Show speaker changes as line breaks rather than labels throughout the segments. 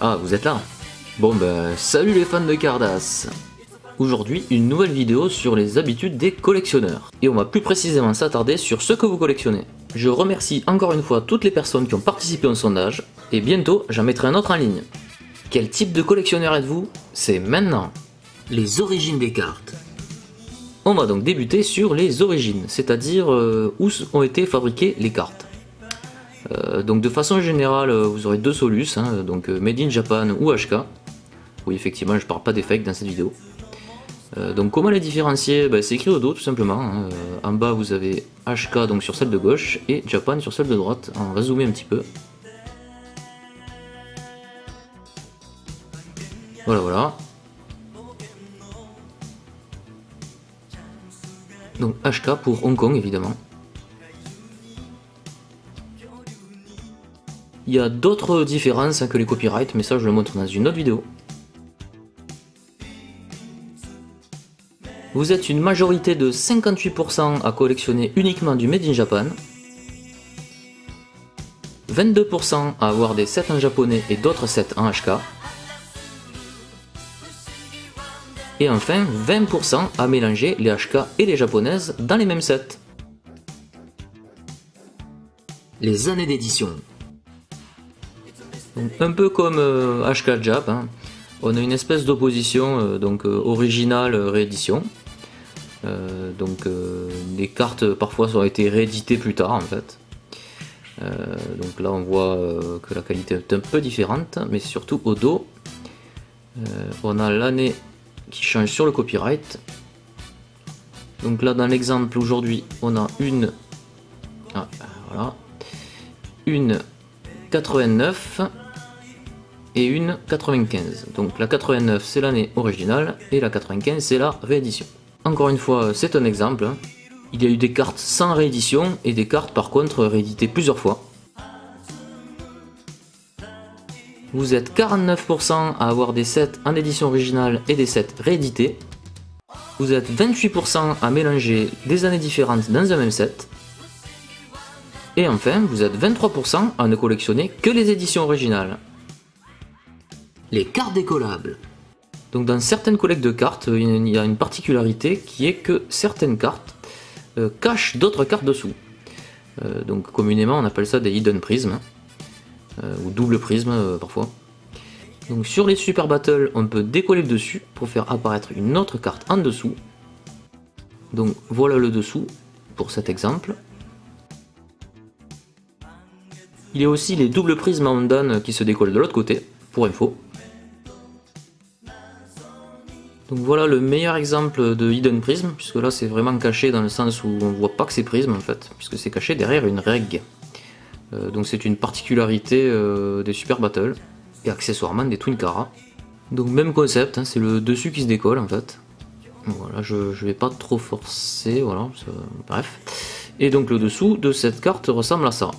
Ah, vous êtes là? Bon ben, salut les fans de Cardass. Aujourd'hui, une nouvelle vidéo sur les habitudes des collectionneurs. Et on va plus précisément s'attarder sur ce que vous collectionnez. Je remercie encore une fois toutes les personnes qui ont participé au sondage, et bientôt j'en mettrai un autre en ligne. Quel type de collectionneur êtes-vous? C'est maintenant. Les origines des cartes. On va donc débuter sur les origines, c'est-à-dire où ont été fabriquées les cartes. Donc de façon générale, vous aurez deux solus, donc Made in Japan ou HK. Oui, effectivement, je parle pas des fakes dans cette vidéo. Donc comment les différencier? C'est écrit au dos tout simplement. En bas vous avez HK donc sur celle de gauche et Japan sur celle de droite, en résumé un petit peu. Voilà. Donc HK pour Hong Kong évidemment. Il y a d'autres différences que les copyrights, mais ça je le montre dans une autre vidéo. Vous êtes une majorité de 58% à collectionner uniquement du Made in Japan, 22% à avoir des sets en japonais et d'autres sets en HK, et enfin 20% à mélanger les HK et les japonaises dans les mêmes sets. Les années d'édition. Un peu comme HK Jap, on a une espèce d'opposition originale réédition. Les cartes parfois ont été rééditées plus tard en fait. Donc là on voit que la qualité est un peu différente, mais surtout au dos on a l'année qui change sur le copyright. Donc là dans l'exemple aujourd'hui on a une 89 et une 95. Donc la 89 c'est l'année originale et la 95 c'est la réédition. Encore une fois, c'est un exemple. Il y a eu des cartes sans réédition et des cartes par contre rééditées plusieurs fois. Vous êtes 49% à avoir des sets en édition originale et des sets réédités. Vous êtes 28% à mélanger des années différentes dans un même set. Et enfin, vous êtes 23% à ne collectionner que les éditions originales. Les cartes décollables. Donc dans certaines collectes de cartes, il y a une particularité qui est que certaines cartes cachent d'autres cartes dessous. Donc communément on appelle ça des hidden prisms, ou double prisme parfois. Donc sur les Super Battle, on peut décoller le dessus pour faire apparaître une autre carte en dessous. Donc voilà le dessous pour cet exemple. Il y a aussi les doubles prismes en Dan qui se décollent de l'autre côté, pour info. Donc voilà le meilleur exemple de Hidden Prism, puisque là c'est vraiment caché dans le sens où on voit pas que c'est prisme en fait, puisque c'est caché derrière une règle. Donc c'est une particularité des Super Battle, et accessoirement des Twin Cara. Donc même concept, c'est le dessus qui se décolle en fait. Voilà, je vais pas trop forcer, voilà, bref. Et donc le dessous de cette carte ressemble à ça.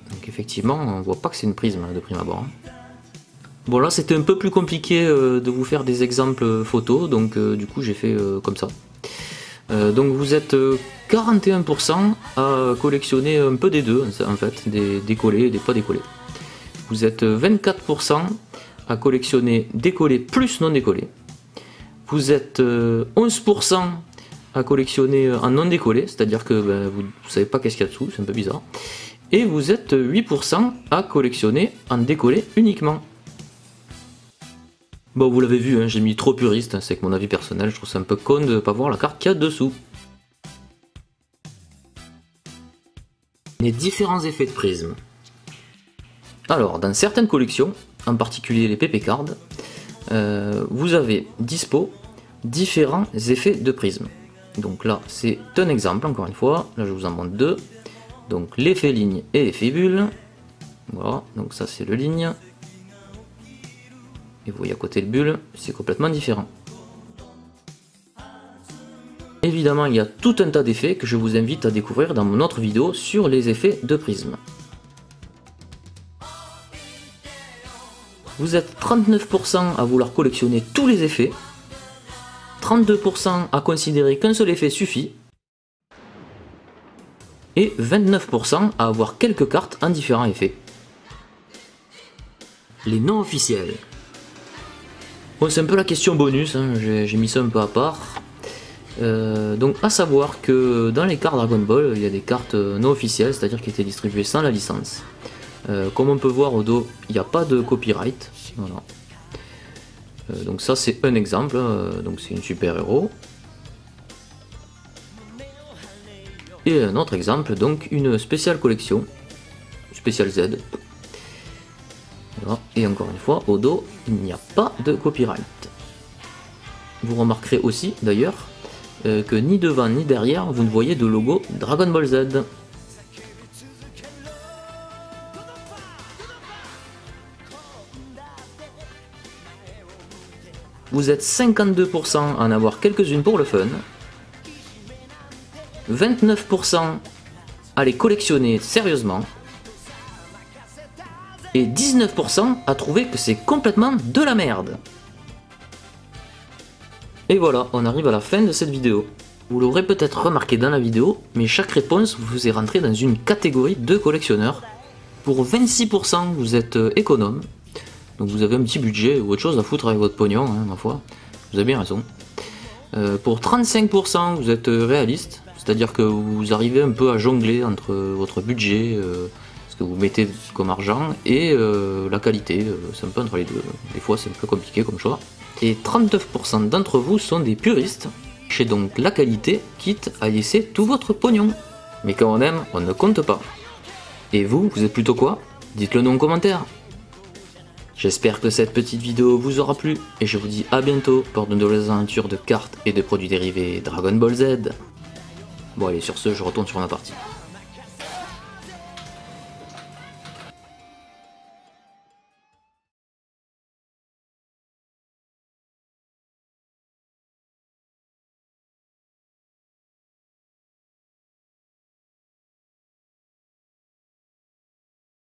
Donc effectivement on voit pas que c'est une prisme de prime abord. Bon là c'était un peu plus compliqué de vous faire des exemples photos, donc du coup j'ai fait comme ça. Donc vous êtes 41% à collectionner un peu des deux en fait, des décollés et des pas décollés. Vous êtes 24% à collectionner décollés plus non décollés. Vous êtes 11% à collectionner en non décollé, c'est-à-dire que vous savez pas qu'est-ce qu'il y a dessous, c'est un peu bizarre. Et vous êtes 8% à collectionner en décollé uniquement. Bon, vous l'avez vu, j'ai mis trop puriste, c'est que mon avis personnel, je trouve ça un peu con de ne pas voir la carte qu'il y a dessous. Les différents effets de prisme. Alors, dans certaines collections, en particulier les PP Cards, vous avez dispo différents effets de prisme. Donc là, c'est un exemple, encore une fois, là je vous en montre deux. Donc l'effet ligne et l'effet bulle. Voilà, donc ça c'est le ligne. Et vous voyez à côté le bulle, c'est complètement différent. Évidemment, il y a tout un tas d'effets que je vous invite à découvrir dans mon autre vidéo sur les effets de prisme. Vous êtes 39% à vouloir collectionner tous les effets, 32% à considérer qu'un seul effet suffit, et 29% à avoir quelques cartes en différents effets. les non officiels. Bon, c'est un peu la question bonus, hein, j'ai mis ça un peu à part. Donc à savoir que dans les cartes Dragon Ball, il y a des cartes non officielles, c'est-à-dire qui étaient distribuées sans la licence. Comme on peut voir au dos, il n'y a pas de copyright. Voilà. Donc ça c'est un exemple, donc c'est une super héros. Et un autre exemple, donc une spéciale collection, spéciale Z. Voilà. Et encore une fois, au dos, il n'y a pas de copyright. Vous remarquerez aussi d'ailleurs que ni devant ni derrière vous ne voyez de logo Dragon Ball Z. Vous êtes 52% à en avoir quelques-unes pour le fun, 29% à les collectionner sérieusement, et 19% à trouver que c'est complètement de la merde. Et voilà, on arrive à la fin de cette vidéo. Vous l'aurez peut-être remarqué dans la vidéo, mais chaque réponse vous faisait rentrer dans une catégorie de collectionneurs. Pour 26%, vous êtes économe, donc vous avez un petit budget ou autre chose à foutre avec votre pognon, hein, ma foi. Vous avez bien raison. Pour 35%, vous êtes réaliste, c'est-à-dire que vous arrivez un peu à jongler entre votre budget, ce que vous mettez comme argent, et la qualité. C'est un peu entre les deux. Des fois, c'est un peu compliqué comme choix. Et 39% d'entre vous sont des puristes. Chez donc la qualité, quitte à laisser tout votre pognon. Mais quand on aime, on ne compte pas. Et vous, vous êtes plutôt quoi? Dites-le nous en commentaire. J'espère que cette petite vidéo vous aura plu, et je vous dis à bientôt pour de nouvelles aventures de cartes et de produits dérivés Dragon Ball Z. Bon allez, sur ce, je retourne sur ma partie.